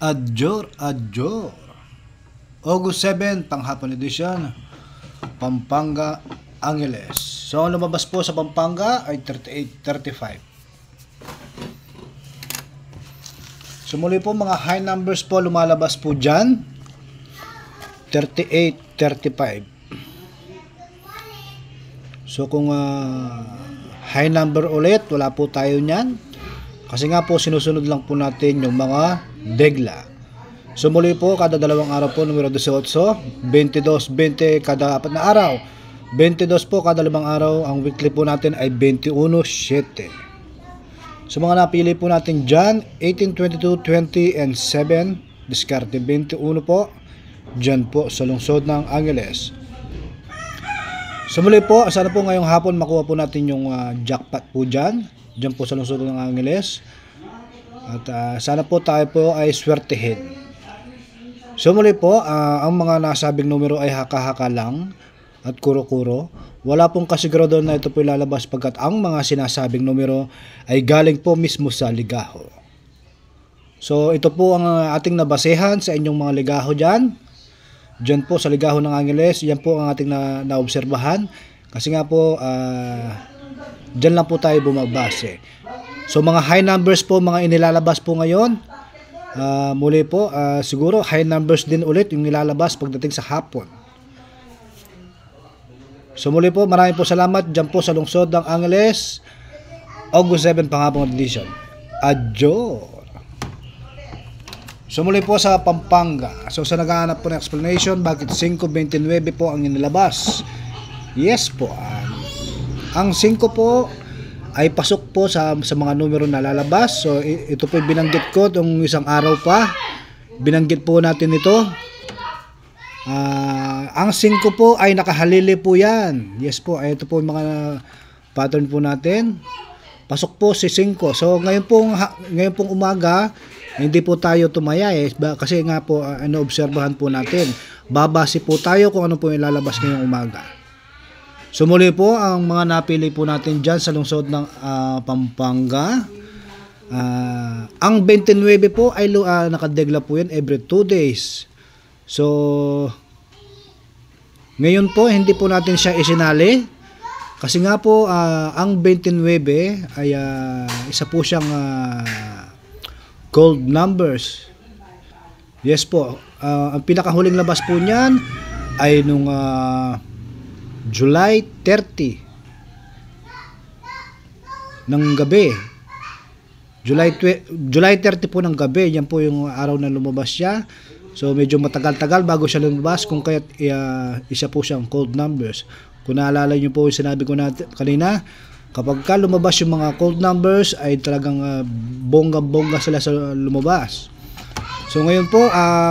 Adjor. August 7, panghapon edition, Pampanga, Angeles. So, ang lumabas po sa Pampanga ay 38-35. So, muli po mga high numbers po lumalabas po dyan. 38-35. So, kung high number ulit, wala po tayo nyan. Kasi nga po, sinusunod lang po natin yung mga degla. So muli po, kada dalawang araw po, numero 18, 22-20 kada apat na araw, 22 po kada limang araw, ang weekly po natin ay 21-7. So mga napili po natin dyan, 18, 22, 20, and 7, diskarte 21 po, dyan po sa lungsod ng Angeles. So muli po, sana po ngayong hapon makuha po natin yung jackpot po dyan po sa lungsod ng Angeles. At sana po tayo po ay swertehin. So muli po, ang mga nasabing numero ay haka-haka lang at kuro-kuro. Wala pong kasigurado na ito po ilalabas pagkat ang mga sinasabing numero ay galing po mismo sa ligaho. So ito po ang ating nabasehan sa inyong mga ligaho dyan. Dyan po sa ligaho ng Angeles, yan po ang ating naobserbahan. Kasi nga po, dyan lang po tayo bumabase. So mga high numbers po, mga inilalabas po ngayon. Muli po, siguro high numbers din ulit yung nilalabas pagdating sa hapon. So muli po, maraming po salamat dyan po sa lungsod ng Angeles, August 7 panghapong edition. Adjor. So muli po sa Pampanga. So sa naghahanap po ng explanation, bakit 5.29 po ang inilabas? Yes po, ang 5 po ay pasok po sa mga numero na lalabas. So ito po binanggit ko itong isang araw pa. Binanggit po natin ito. Ang 5 po ay nakahalili po yan. Yes po, ito po yung mga pattern po natin. Pasok po si 5. So ngayon pong umaga, hindi po tayo tumaya kasi nga po obserbahan po natin. Babase po tayo kung ano po yung lalabas ngayong umaga. So muli po, ang mga napili po natin dyan sa lungsod ng Pampanga. Ang 29 po ay nakadegla po yan every 2 days. So, ngayon po, hindi po natin siya isinali. Kasi nga po, ang 29 ay isa po siyang gold numbers. Yes po, ang pinakahuling labas po niyan ay nung July 30 ng gabi. July 30 po ng gabi, yan po yung araw na lumabas siya. So medyo matagal-tagal bago siya lumabas, kung kaya't isa po siyang cold numbers. Kung naalala niyo po yung sinabi ko natin kanina, kapag ka lumabas yung mga cold numbers ay talagang bongga-bongga sila sa lumabas. So ngayon po,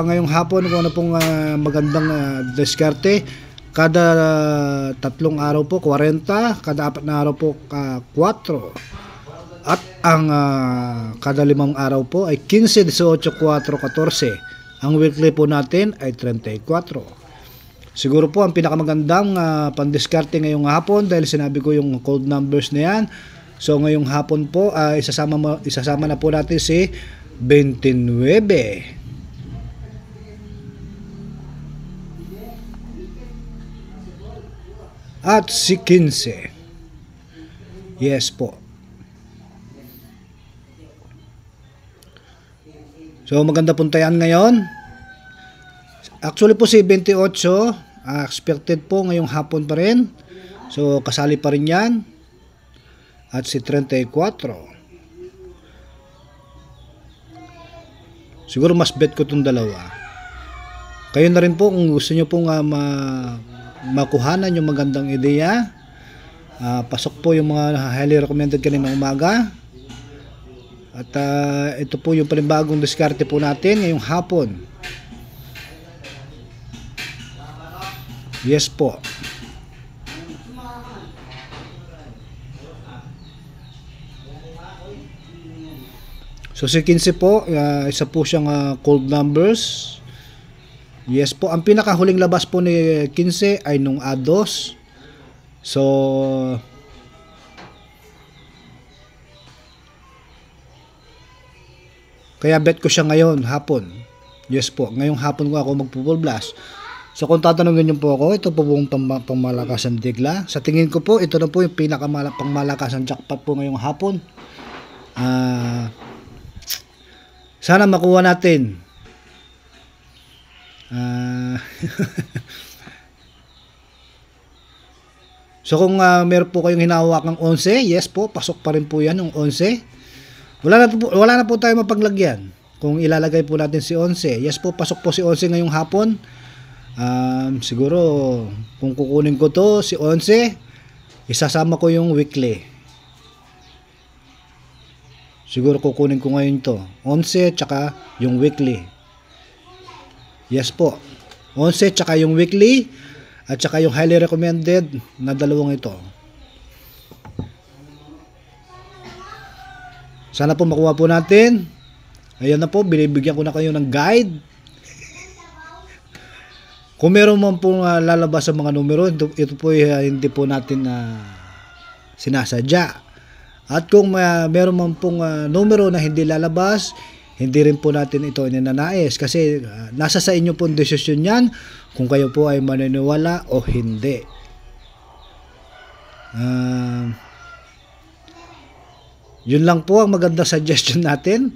ngayong hapon, kung ano pong magandang diskarte, kada 3 araw po 40, kada 4 na araw po 4, at ang kada 5 araw po ay 15, 18, 4, 14. Ang weekly po natin ay 34. Siguro po ang pinakamagandang pandiskarte ngayong hapon, dahil sinabi ko yung cold numbers na yan. So ngayong hapon po, isasama na po natin si 29 at si 15. Yes po. So maganda puntayan ngayon. Actually po si 28, expected po ngayong hapon pa rin. So kasali pa rin yan. At si 34. Siguro mas bet ko itong dalawa. Kayo na rin po kung gusto nyo pong makuhanan yung magandang ideya. Pasok po yung mga highly recommended kaninang umaga. At ito po yung panibagong diskarte po natin ngayong hapon. Yes po. So si 15 po, isa po siyang cold numbers. Yes po, ang pinakahuling labas po ni 15 ay nung A2. So Kaya bet ko siya ngayon, hapon. Yes po, ngayong hapon ko ako magpo-full blast. So kung tatanungin niyo po ako, ito po buong pangmalakasang Degla. Sa tingin ko po, ito na po yung pangmalakasang jackpot po ngayong hapon. Sana makuha natin. So kung meron po kayong hinahawak ng 11, yes po, pasok pa rin po yan ng 11. Wala na po tayo mapaglagyan. Kung ilalagay po natin si 11, yes po, pasok po si 11 ngayong hapon. Siguro kung kukunin ko to si 11, isasama ko yung weekly. Siguro kukunin ko ngayon to 11 tsaka yung weekly. Yes po, 11 tsaka yung weekly at tsaka yung highly recommended na dalawang ito. Sana po makuha po natin. Ayan na po, binibigyan ko na kayo ng guide. Kung meron man po lalabas sa mga numero, ito po hindi po natin sinasadya. At kung meron man pong numero na hindi lalabas, hindi rin po natin ito ninanais. Kasi nasa sa inyo pong desisyon yan kung kayo po ay maniniwala o hindi. Yun lang po ang magandang suggestion natin.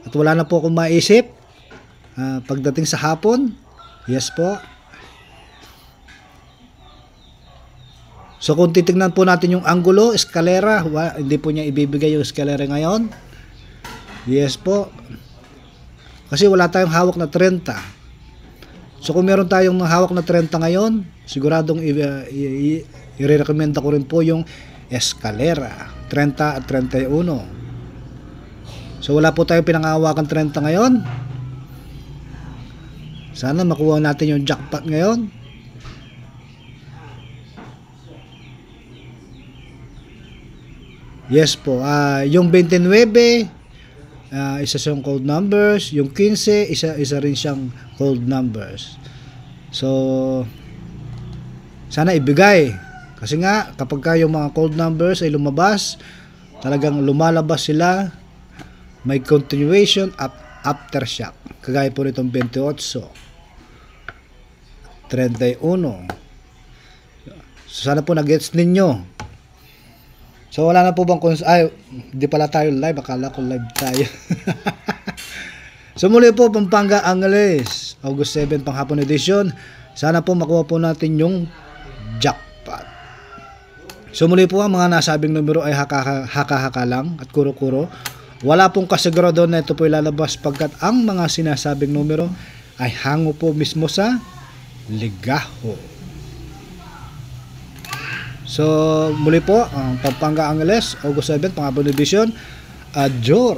At wala na po akong maisip pagdating sa hapon. Yes po. So kung titignan po natin yung angulo, eskalera, hindi po niya ibibigay yung eskalera ngayon. Yes po. Kasi wala tayong hawak na 30. So kung meron tayong hawak na 30 ngayon, siguradong i-recommend ko rin po yung eskalera, 30 at 31. So wala po tayong pinangahawakan 30 ngayon. Sana makuha natin yung jackpot ngayon. Yes po. Yung 29, isa siyang cold numbers. Yung 15, isa rin siyang cold numbers. So, sana ibigay. Kasi nga, kapag yung mga cold numbers ay lumabas, talagang lumalabas sila. May continuation at aftershock. Kagaya po nitong 28. 31. So, sana po nag-gets ninyo. So wala na po bang di pala tayo live, akala ko live tayo. So muli po, Pampanga Angeles, August 7 panghapon edition. Sana po makuha po natin yung jackpot. So muli po, ang mga nasabing numero ay haka-haka lang at kuro-kuro. Wala pong kasigurado na ito po ilalabas pagkat ang mga sinasabing numero ay hango po mismo sa ligaho. So muli po, ang Pampanga Angeles, August 7 panghapon edition. Adjor.